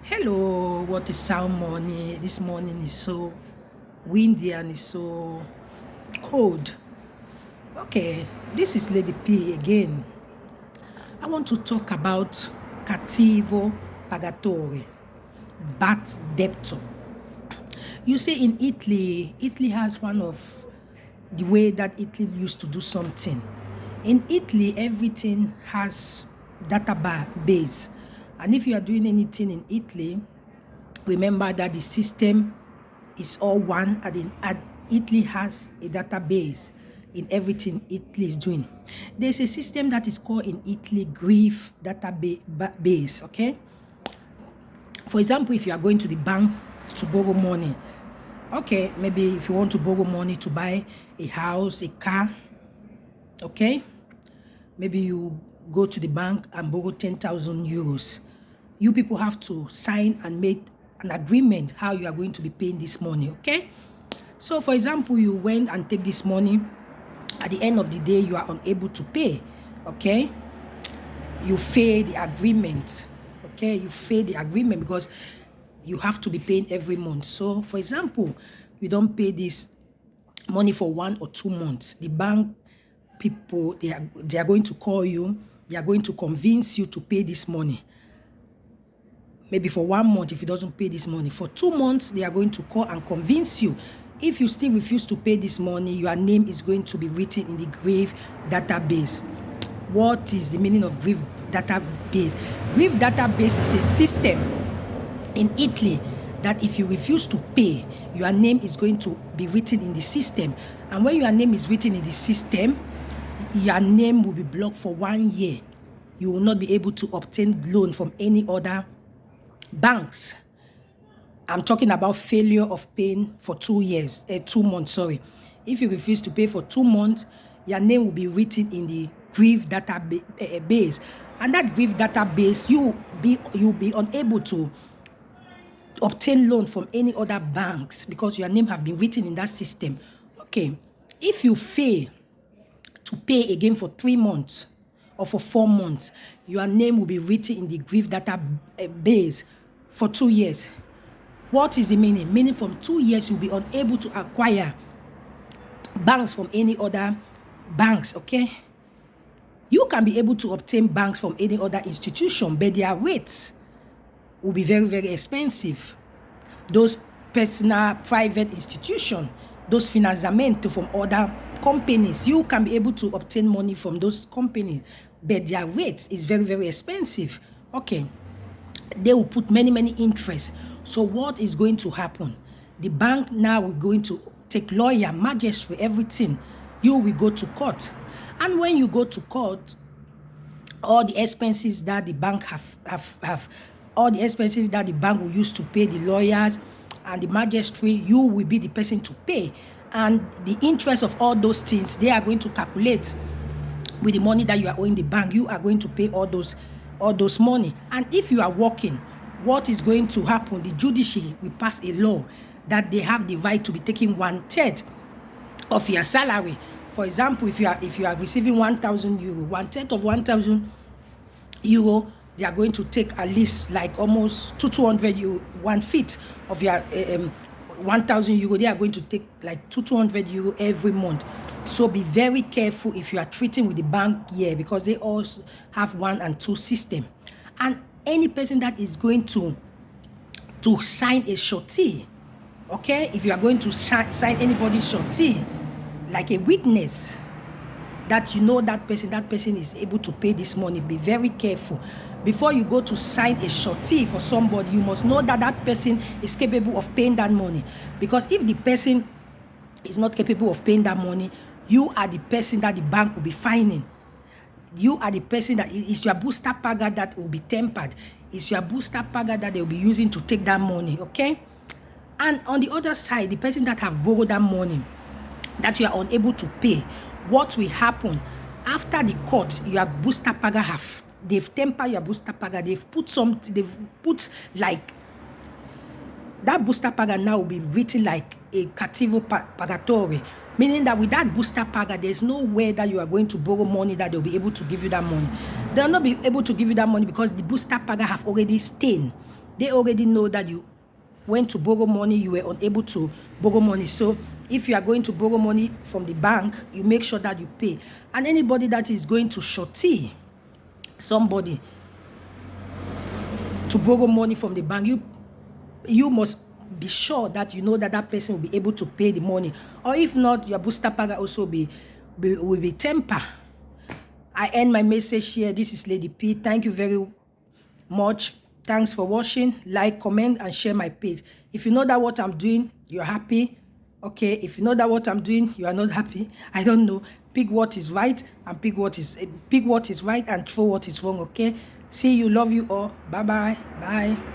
Hello, what is sound morning? This morning is so windy and it's so cold. Okay, this is Lady P again. I want to talk about cattivo pagatore, bad debtor. You see, in Italy has one of the way that Italy used to do something. In Italy, everything has database. And if you are doing anything in Italy, remember that the system is all one, and Italy has a database in everything Italy is doing. There's a system that is called in Italy grief database, okay? For example, if you are going to the bank to borrow money, okay, maybe if you want to borrow money to buy a house, a car, okay? Maybe you go to the bank and borrow 10,000 euros. You people have to sign and make an agreement how you are going to be paying this money, okay? So, for example, you went and take this money. At the end of the day, you are unable to pay, okay? You fail the agreement, okay? You fail the agreement because you have to be paying every month. So, for example, you don't pay this money for 1 or 2 months. The bank people, they are going to call you. They are going to convince you to pay this money. Maybe for 1 month, if you doesn't pay this money. For 2 months, they are going to call and convince you. If you still refuse to pay this money, your name is going to be written in the grief database. What is the meaning of grief database? Grief database is a system in Italy that if you refuse to pay, your name is going to be written in the system. And when your name is written in the system, your name will be blocked for 1 year. You will not be able to obtain loan from any other banks. I'm talking about failure of paying for 2 months, sorry. If you refuse to pay for 2 months, your name will be written in the grief database. And that grief database, you'll be unable to obtain loan from any other banks because your name have been written in that system. Okay, if you fail to pay again for 3 months or for 4 months, your name will be written in the grief database for 2 years. What is the meaning? Meaning from 2 years, you'll be unable to acquire banks from any other banks, okay? You can be able to obtain banks from any other institution, but their rates will be very, very expensive. Those personal, private institutions, those financiamento from other companies, you can be able to obtain money from those companies, but their rates is very, very expensive. Okay, they will put many, many interest. So what is going to happen? The bank now will going to take lawyer, magistrate, everything. You will go to court. And when you go to court, all the expenses that the bank have all the expenses that the bank will use to pay the lawyers and the magistrate, you will be the person to pay. And the interest of all those things, they are going to calculate with the money that you are owing the bank. You are going to pay all those money. And if you are working, what is going to happen? The judiciary will pass a law that they have the right to be taking 1/3 of your salary. For example, if you are receiving 1,000 euro, 1/3 of 1,000 euro, they are going to take at least like almost 200 euro, 1/5 of your 1,000 euro. They are going to take like 200 euro every month. So be very careful if you are treating with the bank here, because they also have 1 and 2 system. And any person that is going to sign a surety, okay, if you are going to sign anybody's surety, like a witness, that you know that person is able to pay this money, be very careful. Before you go to sign a surety for somebody, you must know that that person is capable of paying that money. Because if the person is not capable of paying that money, you are the person that the bank will be fining. You are the person that is your booster paga that will be tempered. It's your booster paga that they will be using to take that money, okay? And on the other side, the person that have borrowed that money that you are unable to pay, what will happen after the court? Your booster paga they've tempered your booster paga. They've put like that booster paga now will be written like a cattivo pagatore. Meaning that with that booster paga, there's no way that you are going to borrow money that they'll be able to give you that money. They'll not be able to give you that money because the booster paga have already stained. They already know that you went to borrow money, you were unable to borrow money. So if you are going to borrow money from the bank, you make sure that you pay. And anybody that is going to shorty somebody to borrow money from the bank, you must be sure that you know that that person will be able to pay the money. Or if not, your booster paga also will be temper. I end my message here. This is Lady P. Thank you very much. Thanks for watching. Like, comment, and share my page. If you know that what I'm doing, you're happy. Okay. If you know that what I'm doing, you are not happy. I don't know. Pick what is right and pick what is right and throw what is wrong. Okay. See you. Love you all. Bye-bye. Bye.